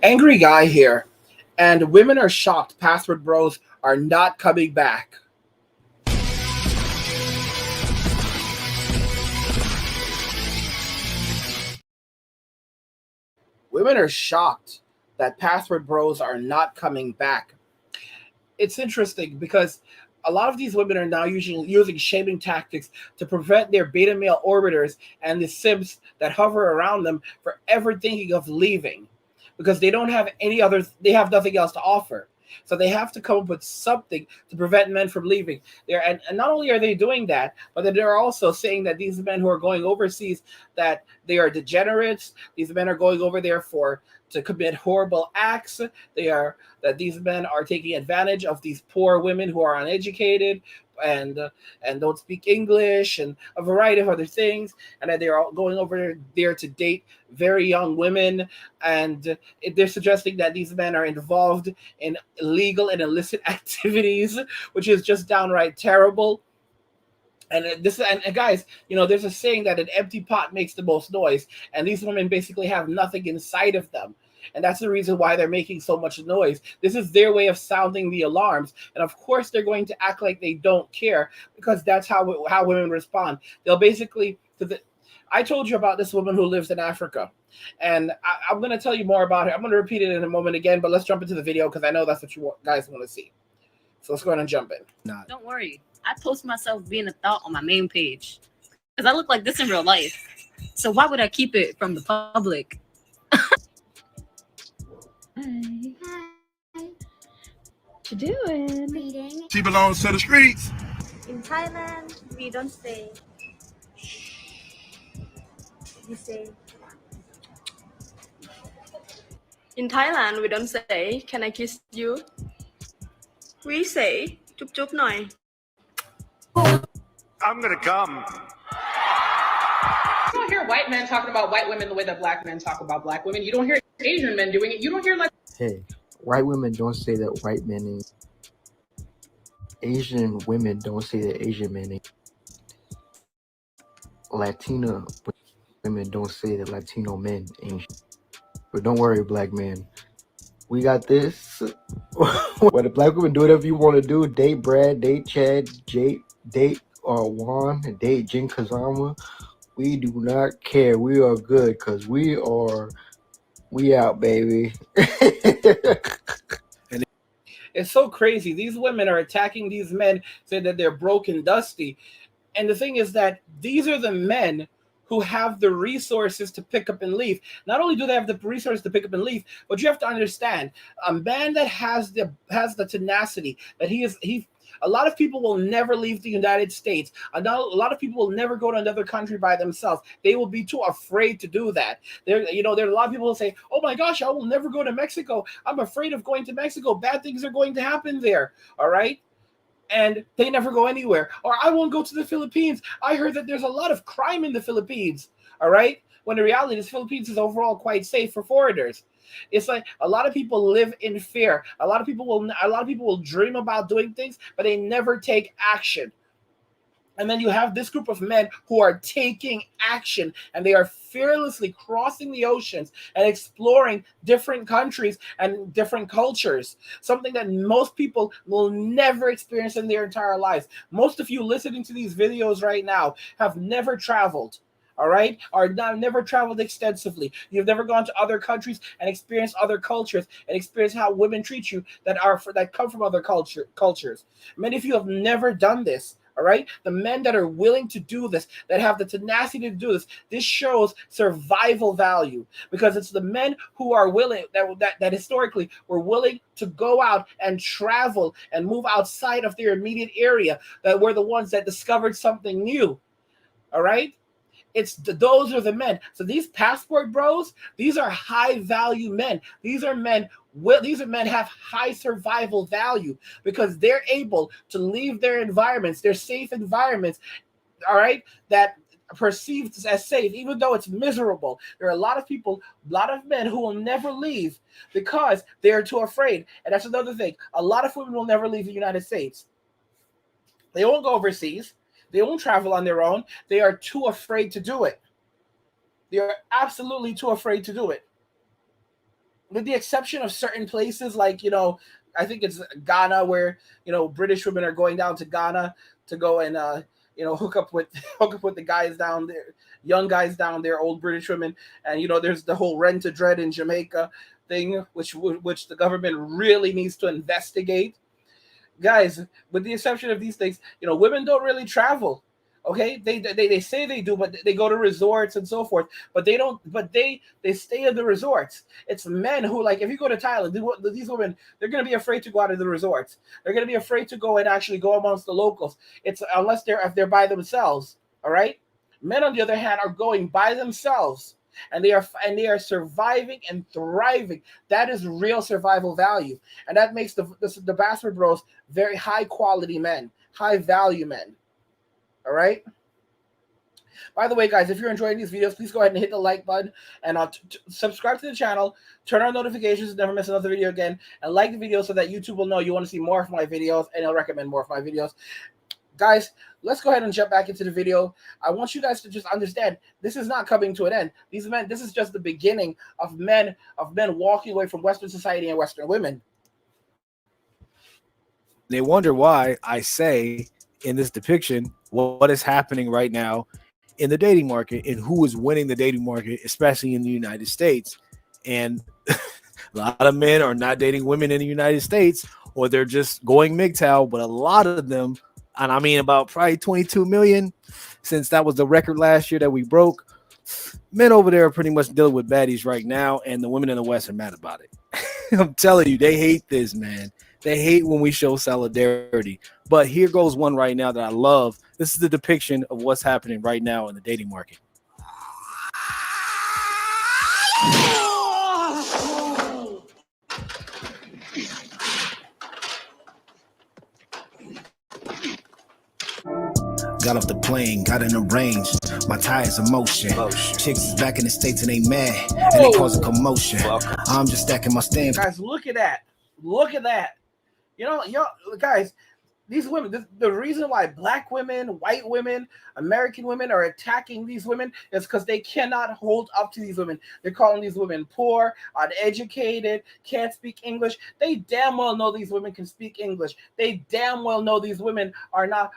Angry guy here, and women are shocked password bros are not coming back. Women are shocked that password bros are not coming back. It's interesting because a lot of these women are now using shaming tactics to prevent their beta male orbiters and the simps that hover around them for ever thinking of leaving, because they have nothing else to offer. So they have to come up with something to prevent men from leaving there. And not only are they doing that, but that they're also saying that these men who are going overseas, that they are degenerates. These men are going over there for to commit horrible acts. They are that these men are taking advantage of these poor women who are uneducated and uh, and don't speak English and a variety of other things, and that they're all going over there to date very young women, and they're suggesting that these men are involved in illegal and illicit activities, which is just downright terrible. And guys, there's a saying that an empty pot makes the most noise, and these women basically have nothing inside of them. And that's the reason why they're making so much noise. This is their way of sounding the alarms. And of course, they're going to act like they don't care, because that's how women respond. They'll basically, I told you about this woman who lives in Africa. And I'm going to tell you more about her. I'm going to repeat it in a moment again, but let's jump into the video because I know that's what you guys want to see. So let's go ahead and jump in. Don't worry. I post myself being a thought on my main page because I look like this in real life. So why would I keep it from the public? Hi. What you doing? Reading. She belongs to the streets. In Thailand, we don't say. We say. In Thailand, we don't say, "Can I kiss you?" We say, "Chup chup noi." I'm gonna come. You don't hear white men talking about white women the way that black men talk about black women. You don't hear Asian men doing it. You don't hear like. Hey, white women don't say that white men ain't. Asian women don't say that Asian men ain't. Latina women don't say that Latino men ain't. But don't worry, black men. We got this. When the black women do whatever you want to do, date Brad, date Chad, date Juan, date Jin Kazama. We do not care. We are good because we out, baby. It's so crazy. These women are attacking these men, saying that they're broke and dusty. And the thing is that these are the men who have the resources to pick up and leave. Not only do they have the resources to pick up and leave, but you have to understand, a man that has the tenacity that he. A lot of people will never leave the United States. A lot of people will never go to another country by themselves. They will be too afraid to do that. There are a lot of people who say, "Oh my gosh, I will never go to Mexico. I'm afraid of going to Mexico. Bad things are going to happen there." All right. And they never go anywhere. Or I won't go to the Philippines. I heard that there's a lot of crime in the Philippines. All right. When in reality, the Philippines is overall quite safe for foreigners. It's like a lot of people live in fear. A lot of people will dream about doing things, but they never take action. And then you have this group of men who are taking action, and they are fearlessly crossing the oceans and exploring different countries and different cultures, something that most people will never experience in their entire lives. Most of you listening to these videos right now have never traveled. All right, or never traveled extensively. You've never gone to other countries and experienced other cultures and experienced how women treat you that come from other cultures. Many of you have never done this. All right, the men that are willing to do this, that have the tenacity to do this shows survival value, because it's the men who are willing that historically were willing to go out and travel and move outside of their immediate area, that were the ones that discovered something new. All right. Those are the men. So these passport bros, these are high value men. These are men have high survival value because they're able to leave their environments, their safe environments, all right, that perceived as safe, even though it's miserable. There are a lot of men who will never leave because they're too afraid. And that's another thing. A lot of women will never leave the United States. They won't go overseas. They won't travel on their own. They are too afraid to do it. They are absolutely too afraid to do it. with the exception of certain places like, I think it's Ghana where, British women are going down to Ghana to go and, hook up with the guys down there, young guys down there, old British women. And, there's the whole rent to dread in Jamaica thing, which the government really needs to investigate. Guys, with the exception of these things, women don't really travel. Okay, they say they do, but they go to resorts and so forth. But they don't. But they stay in the resorts. It's men who, like, if you go to Thailand, these women, they're gonna be afraid to go out of the resorts. They're gonna be afraid to go and actually go amongst the locals. It's unless if they're by themselves. All right. Men, on the other hand, are going by themselves, and they are surviving and thriving. That is real survival value, and that makes the Bastard Bros very high quality men, high value men. All right. By the way, guys, if you're enjoying these videos, please go ahead and hit the like button and subscribe to the channel. Turn on notifications to never miss another video again, and like the video so that YouTube will know you want to see more of my videos, and it'll recommend more of my videos. Guys, let's go ahead and jump back into the video. I want you guys to just understand this is not coming to an end. These men, this is just the beginning of men walking away from Western society and Western women. They wonder why I say in this depiction what is happening right now in the dating market and who is winning the dating market, especially in the United States. And a lot of men are not dating women in the United States, or they're just going MGTOW, but a lot of them, and I mean about probably 22 million, since that was the record last year that we broke, men over there are pretty much dealing with baddies right now, and the women in the West are mad about it. I'm telling you, they hate this, man. They hate when we show solidarity. But here goes one right now that I love. This is the depiction of what's happening right now in the dating market. Got off the plane, got in the range. My tires in motion. Chicks is back in the States and they mad. And they cause a commotion. I'm just stacking my stamp. Guys, look at that. Look at that. Guys, these women, the reason why black women, white women, American women are attacking these women is because they cannot hold up to these women. They're calling these women poor, uneducated, can't speak English. They damn well know these women can speak English. They damn well know these women are not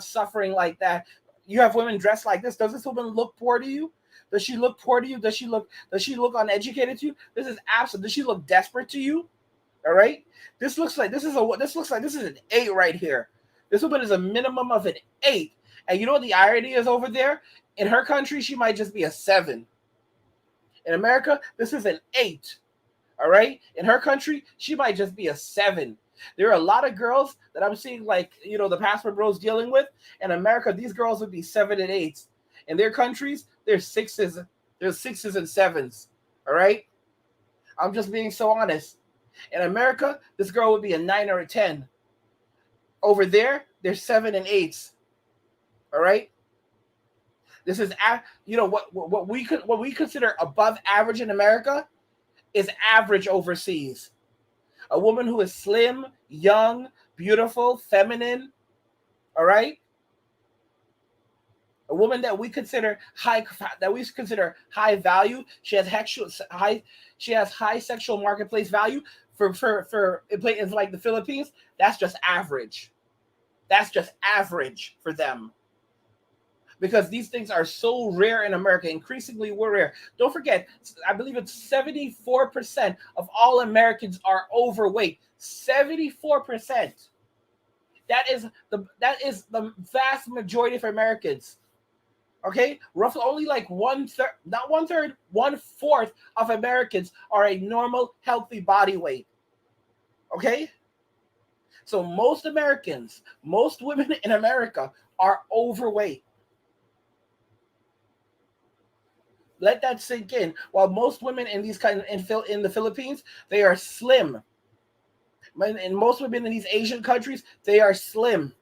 suffering like that. You have women dressed like this. Does this woman look poor to you? Does she look poor to you? Does she look uneducated to you? This is absolute. Does she look desperate to you? All right. This looks like this is an 8 right here. This woman is a minimum of an 8. And you know what the irony is over there? In her country, she might just be a 7. In America, this is an 8. All right. In her country, she might just be a 7. There are a lot of girls that I'm seeing, like, the Passport Bros dealing with. In America, these girls would be 7 and 8s. In their countries, they're 6s. They're 6s and 7s. All right. I'm just being so honest. In America, this girl would be a 9 or a 10. Over there, they're 7 and 8s. All right. This is what we consider above average in America is average overseas. A woman who is slim, young, beautiful, feminine. All right. A woman that we consider high value. She has high sexual marketplace value for in like the Philippines. That's just average. That's just average for them. Because these things are so rare in America, increasingly we're rare. Don't forget, I believe it's 74% of all Americans are overweight. 74%. That is the vast majority of Americans. Okay, roughly only like 1/3, not 1/3, 1/4 of Americans are a normal, healthy body weight. Okay, so most Americans, most women in America are overweight. Let that sink in. While most women in the Philippines, they are slim. And most women in these Asian countries, they are slim.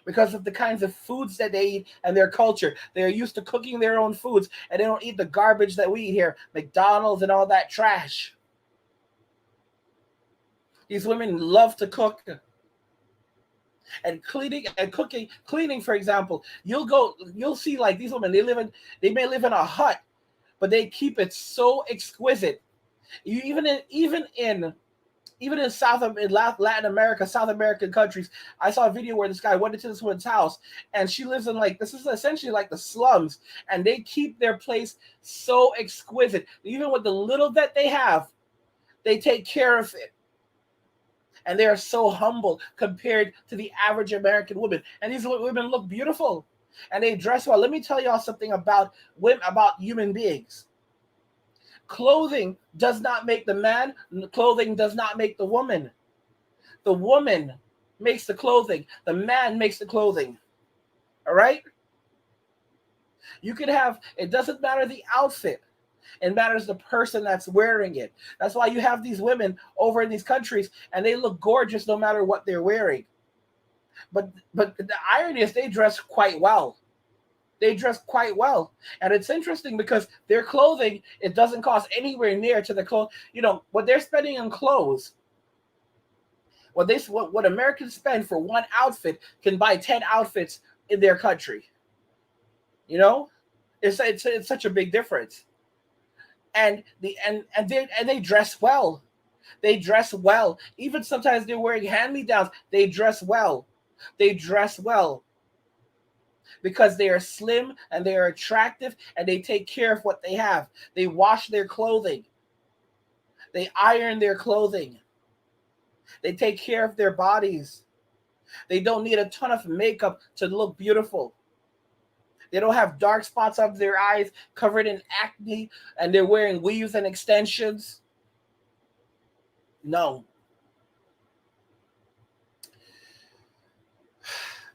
Because of the kinds of foods that they eat and their culture. They're used to cooking their own foods, and they don't eat the garbage that we eat here, McDonald's and all that trash. These women love to cook. And cleaning, for example, you'll see like these women, they may live in a hut but they keep it so exquisite. You even in Latin America, South American countries, I saw a video where this guy went into this woman's house, and she lives in like, this is essentially like the slums, and they keep their place so exquisite. Even with the little that they have, they take care of it. And they are so humble compared to the average American woman. And these women look beautiful, and they dress well. Let me tell y'all something about women, about human beings. Clothing does not make the man. Clothing does not make the woman. The woman makes the clothing. The man makes the clothing. All right? You could have, it doesn't matter the outfit. It matters the person that's wearing it. That's why you have these women over in these countries, and they look gorgeous no matter what they're wearing. But the irony is they dress quite well. They dress quite well. And it's interesting because their clothing, it doesn't cost anywhere near to the clothes. You know, what they're spending on clothes, what Americans spend for one outfit can buy 10 outfits in their country. You know? It's such a big difference. And they dress well. They dress well. Even sometimes they're wearing hand-me-downs. They dress well. They dress well. Because they are slim and they are attractive and they take care of what they have. They wash their clothing. They iron their clothing. They take care of their bodies. They don't need a ton of makeup to look beautiful. They don't have dark spots under their eyes covered in acne, and they're wearing weaves and extensions. No.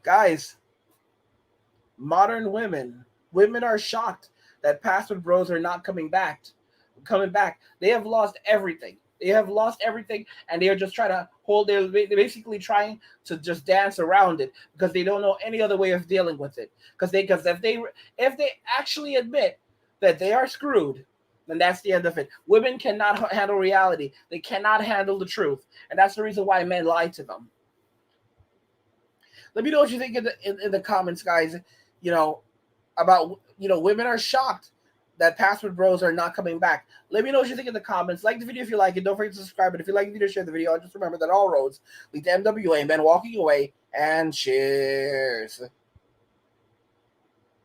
Guys, modern women are shocked that password bros are not coming back. They have lost everything. And they are just trying to they're basically trying to just dance around it because they don't know any other way of dealing with it. Because if they actually admit that they are screwed, then that's the end of it. Women cannot handle reality. They cannot handle the truth. And that's the reason why men lie to them. Let me know what you think in the comments, guys. About women are shocked that password bros are not coming back. Let me know what you think in the comments. Like the video if you like it. Don't forget to subscribe. And if you like the video, share the video. And just remember that all roads lead to MWA. Men walking away. And cheers.